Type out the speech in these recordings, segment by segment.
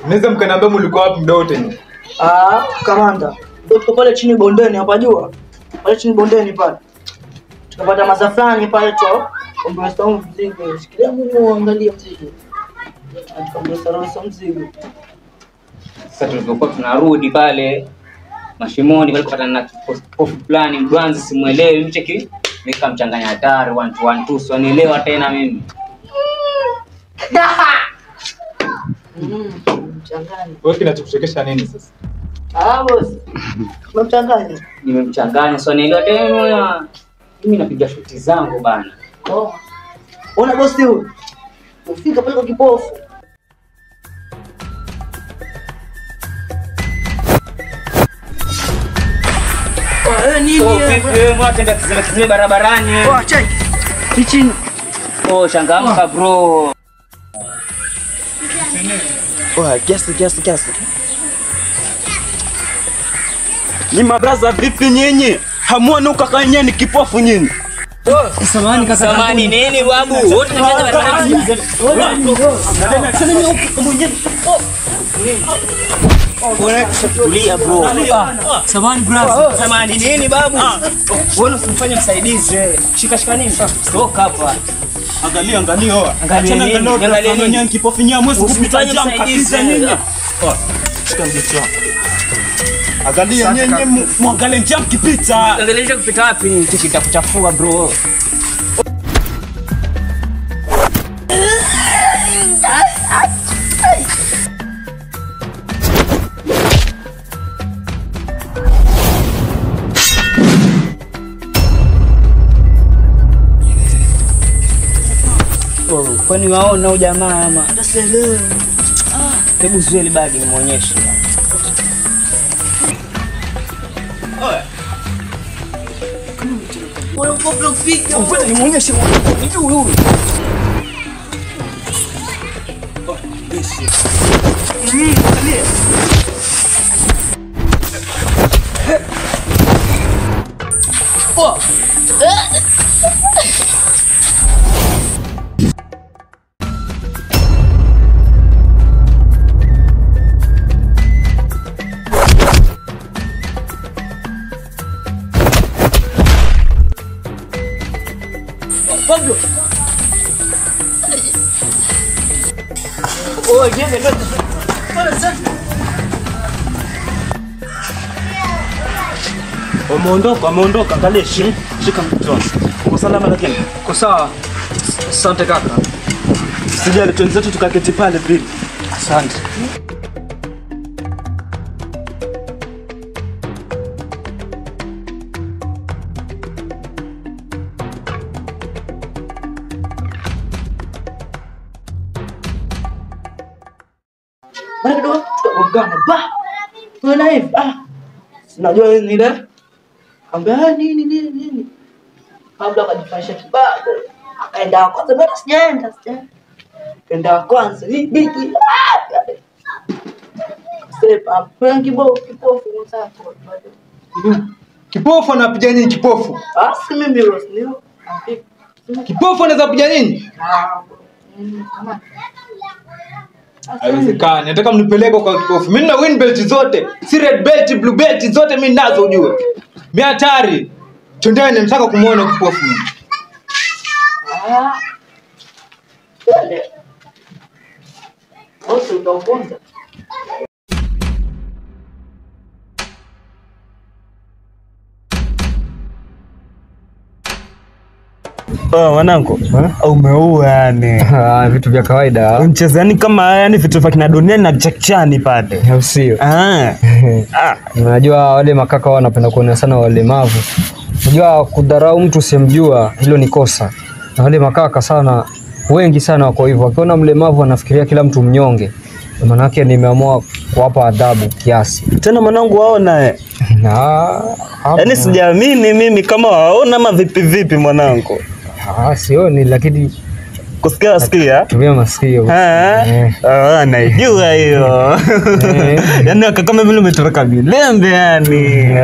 Unaweza mkaniambia mlikuwa wapi muda wote? Kamanda. Tuko pale chini bondeni hapa jua. Pale chini bondeni pale. Tukapata maza fulani pale tu. Kombosa mzigo. Sikia Mungu angalia mzigo. Tukambosa mzigo. Sasa tulipokuwa tunarudi pale mashimoni pale kupata na kipofu fulani mgwanzi simuelewi mcheki nikamchanganya hatari 1 2 1 2 so nielewa tena mimi. Mchanganya. Wewe kinachokuchekesha nini sasa? Boss. Umemchanganya? Nimemchanganya so nielewa tena. Mimi napiga shuti zangu bana. Ona boss huyu. Ufika pale kwa kipofu. Wewe mwatenda kizime barabarani. Check. Kitchen. Changamka bro. Kiasi. Ni mabraza vipi nyinyi? Hamuoni ukakanya ni kipofu nyinyi? Samani kaka. Samani nini babu? Wote tunaanza barabarani. Tulia bro. Samani brother. Samani nini babu? Wewe usimfanye msaidizi. Shika nini? Stop hapa. Angalia. Achana nini kipofu nyinyi mwezi kupita jam kabisa nyinyi. Shika mbicho. Angalia nyinyi muangalie jam kipita. Angalia kupita wapi? Nitakuchafua bro. Kwani waona huyu jamaa ama? Nasielewa. Hebu zueli bagi nimuonyeshe. Wewe uko piga. Ngoja nimuonyeshe huyu. Pablo. Ameondoka. Angalia shika mtoto. Uko salama lakini? Uko sawa? Asante kaka. Sijali twenzetu tukaketi pale pili. Asante. Bado tukagongana ba. Tuona hivi. Unajua nini ile? Ambia nini? Kabla akajifanyisha kibago. Akaenda kwanza bado sijaenda. Kaenda kwanza hii biki. Sepa pengi kipofu msako. Kipofu anapiga nini kipofu? Si mimi Ross ndio. Kipofu anaweza kupiga nini? Haiwezekani. Nataka mnipeleke kwa kipofu. Mimi na win belt zote. Si red belt, blue belt zote mimi nazo ujue. Mimi hatari. Twendeni nataka kumuona kipofu. Bosi utaongoza. Mwanangu, umeua yani. Vitu vya kawaida. Mchezo yani kama yani vitu vya kina duniani na chakchani pale. Sio. Unajua wale makaka wanapenda kuona sana walemavu. Unajua kudharau mtu usimjua hilo ni kosa. Na wale makaka sana wengi sana wako hivyo. Wakiona mlemavu wanafikiria kila mtu mnyonge. Maana yake nimeamua kuwapa adhabu kiasi. Tena mwanangu waona yani sijaamini mimi kama waona ama vipi mwanangu. Sioni lakini kusikia tumia masikio. Naijua hiyo. Yaani kama vile umetoroka milembe yani.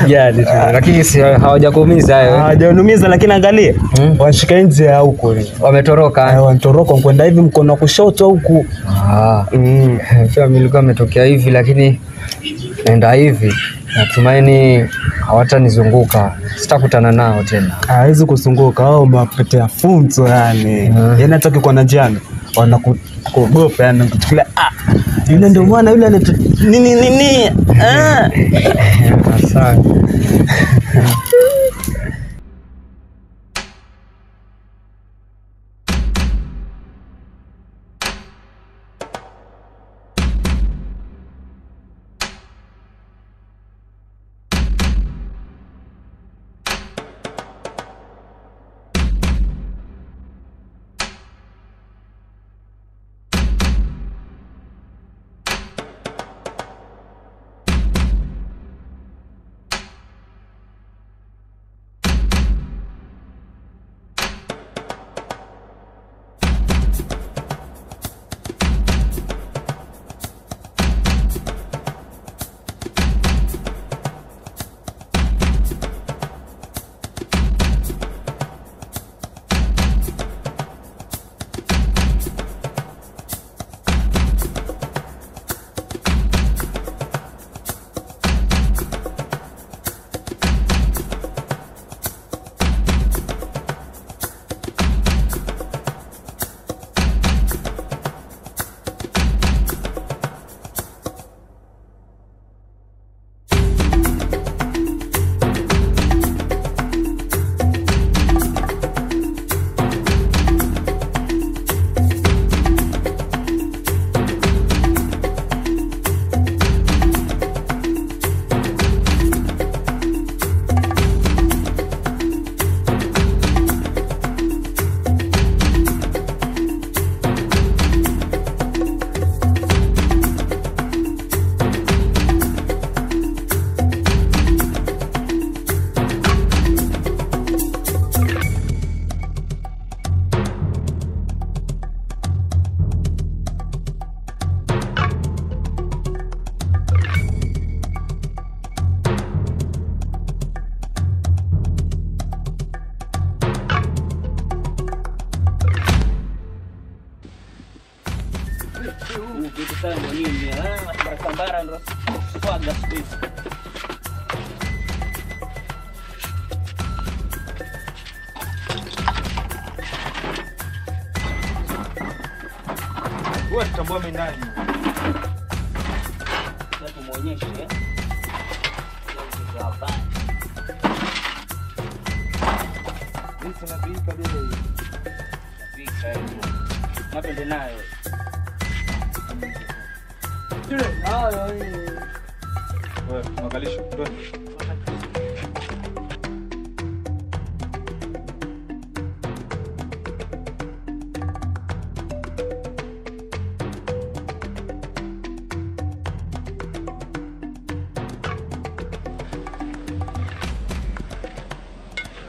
Jadi tu. Lakini si hawajakuumiza wewe. Hawajanumiza lakini angalia. Wanashika nje ya huko. Wametoroka. Wanatoroka kwenda hivi mkono wa kushoto huku. Pia nilikuwa nimetokea hivi lakini naenda hivi. Natumaini hawatanizunguka. Sitakutana nao tena. Hawezi kuzunguka wao mapetea funzo yani. Yaani hata kwa na jana wanakuogopa yani kuchukulia yule ndio mwana yule nini Asante. Kita mau ini gambaran terus agak space. Wewe tambua mimi nani? Sasa tumuonyeshe hapa. Hizi napika lile. Napika hiyo. Napende nayo. Wewe mwangalisha.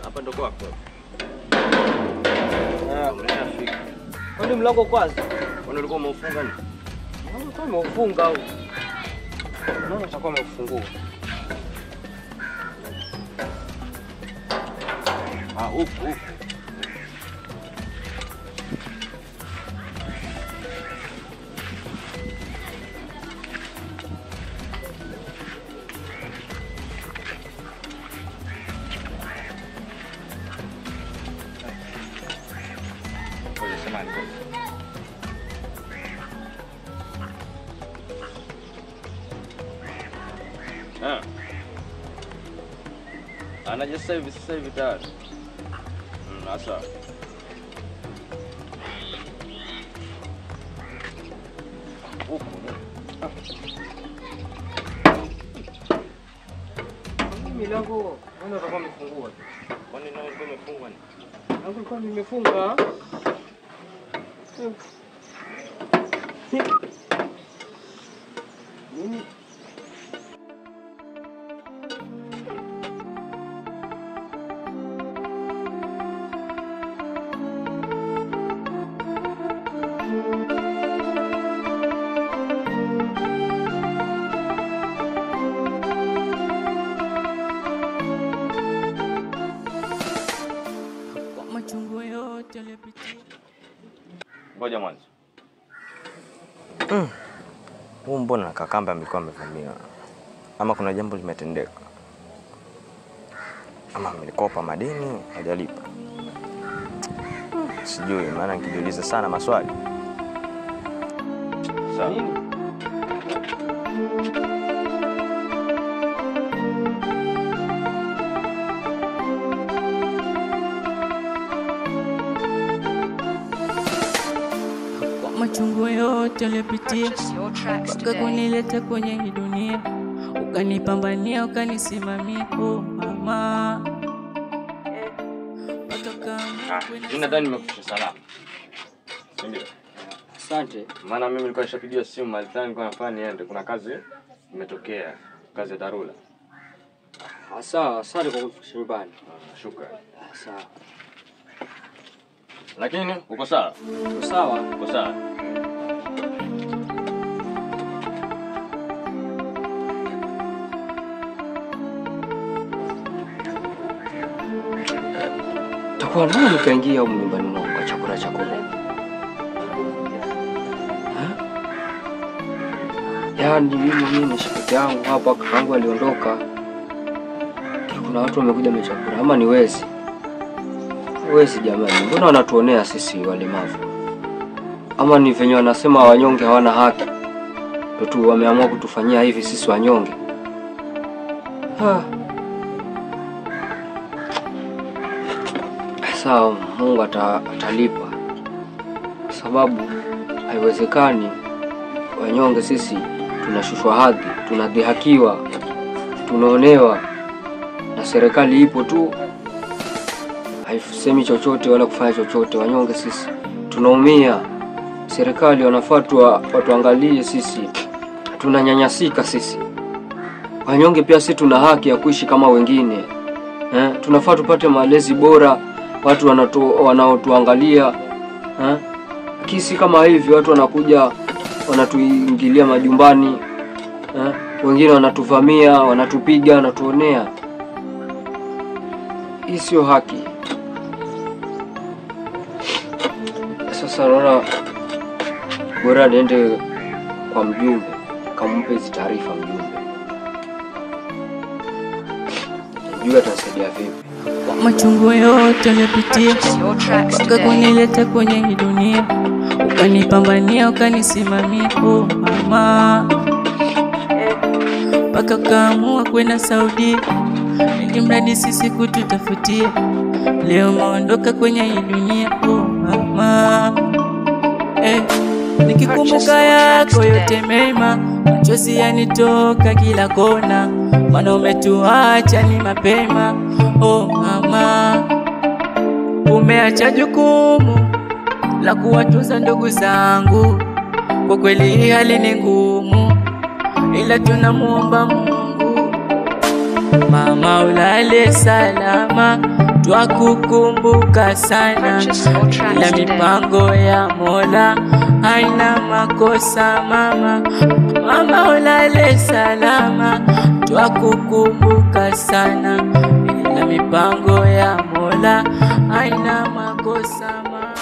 Hapa ndo kwako. Umeshafika. Kwani mlango kwanza? Kwani ulikuwa umeufunga nini? Ulikuwa umeufunga au? Naona utakuwa umeufungua. Huku. Anaje sasa hivi tayari. Sasa. Huko. Milango mbona utakuwa umefungua? Kwani nao ulikuwa umefungwa ni? Lango lilikuwa limefunga. Nini? Ngoja mwanzo. Mbona Kakamba amekuwa amevamia? Ama kuna jambo limetendeka? Ama amelikopa madeni hajalipa? Sijui, maana nikijiuliza sana maswali. Sawa. Machungu yote ulipitia mpaka kunileta kwenye hii dunia, ukanipambania ukanisimamia mama. Nadhani nimekufikisha salama. Ndio. Asante. Maana mimi nilikuwa nishapigiwa simu Malthani, nilikuwa nafanya niende. Kuna kazi imetokea. Kazi ya dharura. Sawa, asante kwa kufikisha nyumbani. Shukrani. Sawa. Lakini uko sawa? Uko sawa? Uko sawa. Takuwa nini kaingia huko nyumbani mwangu kwa chakula cha kula? Yaani mimi ni shapiki yangu hapa, kakaangu aliondoka. Kuna watu wamekuja na chakula, ama ni wezi? Wezi jamani, mbona wanatuonea sisi walemavu? Ama ni venye wanasema wanyonge hawana haki, ndio tu wameamua kutufanyia hivi sisi wanyonge? Sawa, Mungu atalipa. Sababu haiwezekani wanyonge sisi tunashushwa hadhi, tunadhihakiwa, tunaonewa, na serikali ipo tu haisemi chochote wala kufanya chochote. Wanyonge sisi tunaumia. Serikali wanafuatwa watuangalie sisi, tunanyanyasika sisi. Wanyonge pia sisi tuna haki ya kuishi kama wengine. Tunafaa tupate malezi bora, watu wanaotuangalia. Kisi kama hivi watu wanakuja wanatuingilia majumbani, wengine wanatuvamia, wanatupiga, wanatuonea. Hii sio haki. Sasa naona bora niende kwa mjumbe, kampe hizi taarifa mjumbe. Jua atasaidia vipi? Machungu yote ulipitia mpaka kunileta kwenye hii dunia, ukanipambania ukanisimamia mama. Mpaka kaamua kwenda Saudi, ili mradi sisi kututafutia. Leo maondoka kwenye hii dunia mama. Nikikumbuka yako yote mema, machozi yanitoka kila kona, maana umetuacha ni mapema mama. Umeacha jukumu la kuwatunza ndugu zangu, kwa kweli hali ni ngumu, ila tunamuomba Mungu. Mama ulale salama, twakukumbuka sana, ila mipango ya Mola haina makosa mama. Mama ulale salama, twakukumbuka sana, ila mipango ya Mola haina makosa mama.